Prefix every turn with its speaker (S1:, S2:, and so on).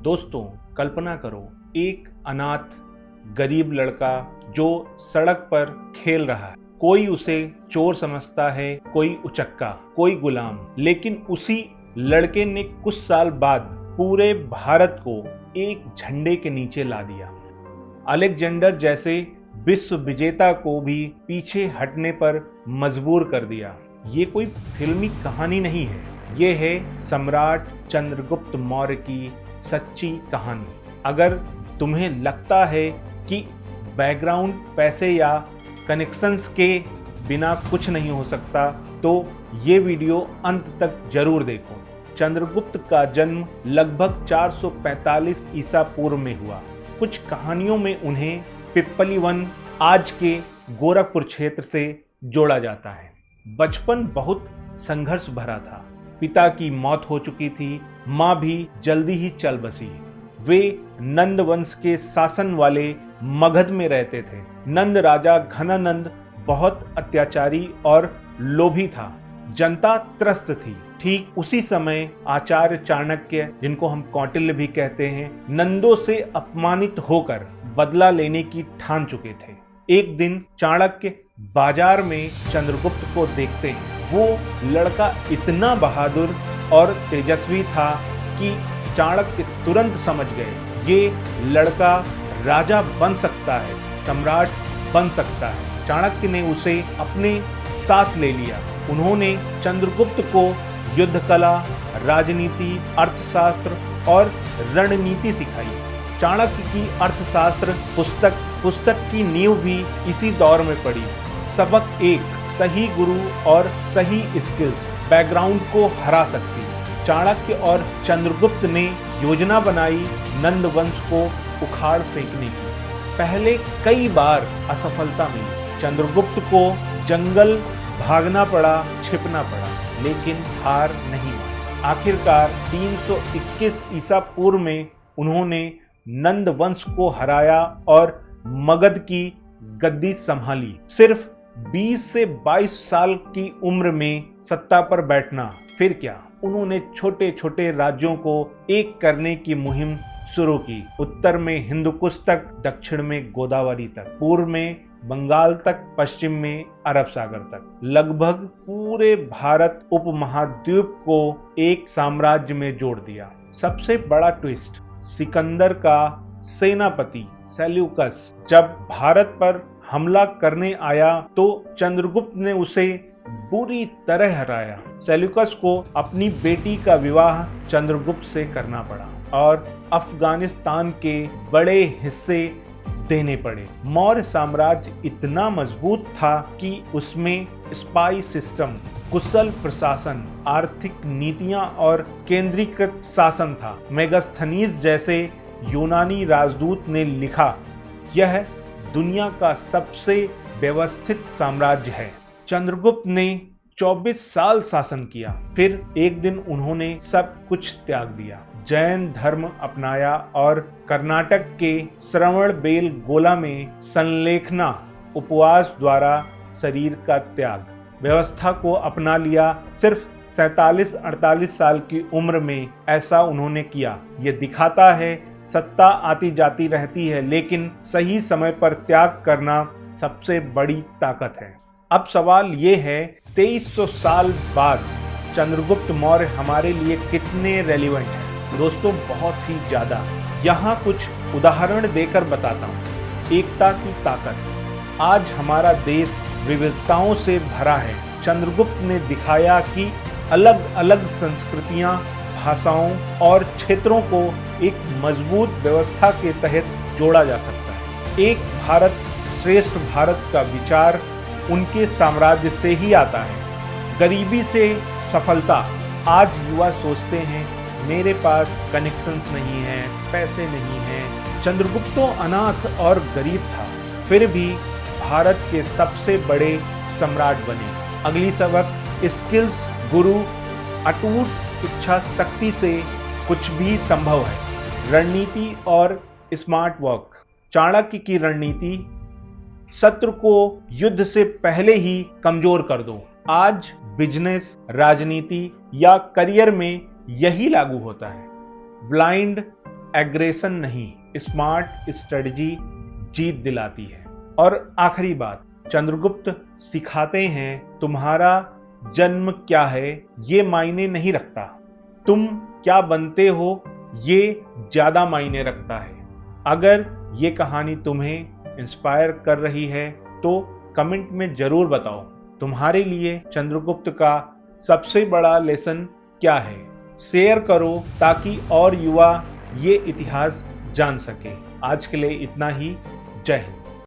S1: दोस्तों, कल्पना करो, एक अनाथ गरीब लड़का जो सड़क पर खेल रहा है। कोई उसे चोर समझता है, कोई उचक्का, कोई गुलाम। लेकिन उसी लड़के ने कुछ साल बाद पूरे भारत को एक झंडे के नीचे ला दिया। अलेक्जेंडर जैसे विश्व विजेता को भी पीछे हटने पर मजबूर कर दिया। ये कोई फिल्मी कहानी नहीं है, ये है सम्राट चंद्रगुप्त मौर्य की सच्ची कहानी। अगर तुम्हें लगता है कि बैकग्राउंड पैसे या कनेक्शंस के बिना कुछ नहीं हो सकता, तो ये वीडियो अंत तक जरूर देखो। चंद्रगुप्त का जन्म लगभग 445 ईसा पूर्व में हुआ। कुछ कहानियों में उन्हें पिप्पली वन, आज के गोरखपुर क्षेत्र से जोड़ा जाता है। बचपन बहुत संघर्ष भरा था। पिता की मौत हो चुकी थी, मां भी जल्दी ही चल बसी। वे नंद वंश के शासन वाले मगध में रहते थे। नंद राजा घनानंद बहुत अत्याचारी और लोभी था। जनता त्रस्त थी। ठीक उसी समय आचार्य चाणक्य, जिनको हम कौटिल्य भी कहते हैं, नंदों से अपमानित होकर बदला लेने की ठान चुके थे। एक दिन चाणक्य बाजार में चंद्रगुप्त को देखते हैं। वो लड़का इतना बहादुर और तेजस्वी था कि चाणक्य तुरंत समझ गए, ये लड़का राजा बन सकता है, सम्राट बन सकता है। चाणक्य ने उसे अपने साथ ले लिया। उन्होंने चंद्रगुप्त को युद्ध कला, राजनीति, अर्थशास्त्र और रणनीति सिखाई। चाणक्य की अर्थशास्त्र पुस्तक की नींव भी इसी दौर में पड़ी। सबक एक, सही गुरु और सही स्किल्स बैकग्राउंड को हरा सकती है। चाणक्य और चंद्रगुप्त ने योजना बनाई नंद वंश को उखाड़ फेंकने की। पहले कई बार असफलता मिली। चंद्रगुप्त को जंगल भागना पड़ा, छिपना पड़ा, लेकिन हार नहीं मानी। आखिरकार 321 ईसा पूर्व में उन्होंने नंद वंश को हराया और मगध की गद्दी संभाली। सिर्फ 20 से 22 साल की उम्र में सत्ता पर बैठना, फिर क्या? उन्होंने छोटे छोटे राज्यों को एक करने की मुहिम शुरू की। उत्तर में हिंदुकुश तक, दक्षिण में गोदावरी तक, पूर्व में बंगाल तक, पश्चिम में अरब सागर तक। लगभग पूरे भारत उपमहाद्वीप को एक साम्राज्य में जोड़ दिया। सबसे बड़ा ट्विस्ट, सिकंदर का सेनापति सेल्यूकस जब भारत पर हमला करने आया तो चंद्रगुप्त ने उसे बुरी तरह हराया। सेल्यूकस को अपनी बेटी का विवाह चंद्रगुप्त से करना पड़ा और अफगानिस्तान के बड़े हिस्से देने पड़े। मौर्य साम्राज्य इतना मजबूत था कि उसमें स्पाई सिस्टम, कुशल प्रशासन, आर्थिक नीतियां और केंद्रीकृत शासन था। मेगास्थनीज जैसे यूनानी राजदूत ने लिखा, यह दुनिया का सबसे व्यवस्थित साम्राज्य है। चंद्रगुप्त ने 24 साल शासन किया। फिर एक दिन उन्होंने सब कुछ त्याग दिया, जैन धर्म अपनाया और कर्नाटक के श्रवणबेलगोला में संलेखना, उपवास द्वारा शरीर का त्याग, व्यवस्था को अपना लिया। सिर्फ 47-48 साल की उम्र में ऐसा उन्होंने किया। ये दिखाता है सत्ता आती जाती रहती है, लेकिन सही समय पर त्याग करना सबसे बड़ी ताकत है। अब सवाल ये है, 2300 साल बाद चंद्रगुप्त मौर्य हमारे लिए कितने रेलिवेंट हैं? दोस्तों, बहुत ही ज्यादा। यहाँ कुछ उदाहरण देकर बताता हूँ। एकता की ताकत। आज हमारा देश विविधताओं से भरा है। चंद्रगुप्त ने दिखाया कि अलग अलग संस्कृतियां, भाषाओं और क्षेत्रों को एक मजबूत व्यवस्था के तहत जोड़ा जा सकता है। एक भारत श्रेष्ठ भारत का विचार उनके साम्राज्य से ही आता है। गरीबी से सफलता। आज युवा सोचते हैं, मेरे पास कनेक्शंस नहीं है, पैसे नहीं हैं। चंद्रगुप्त तो अनाथ और गरीब था, फिर भी भारत के सबसे बड़े सम्राट बने। अगली सबक, स्किल्स, गुरु, अटूट इच्छा शक्ति से कुछ भी संभव है। रणनीति और स्मार्ट वर्क। चाणक्य की रणनीति, शत्रु को युद्ध से पहले ही कमजोर कर दो। आज बिजनेस, राजनीति या करियर में यही लागू होता है। ब्लाइंड एग्रेशन नहीं, स्मार्ट स्ट्रेटजी जीत दिलाती है। और आखिरी बात, चंद्रगुप्त सिखाते हैं तुम्हारा जन्म क्या है ये मायने नहीं रखता, तुम क्या बनते हो ये ज्यादा मायने रखता है। अगर ये कहानी तुम्हें इंस्पायर कर रही है तो कमेंट में जरूर बताओ तुम्हारे लिए चंद्रगुप्त का सबसे बड़ा लेसन क्या है। शेयर करो ताकि और युवा ये इतिहास जान सके। आज के लिए इतना ही। जय हिंद।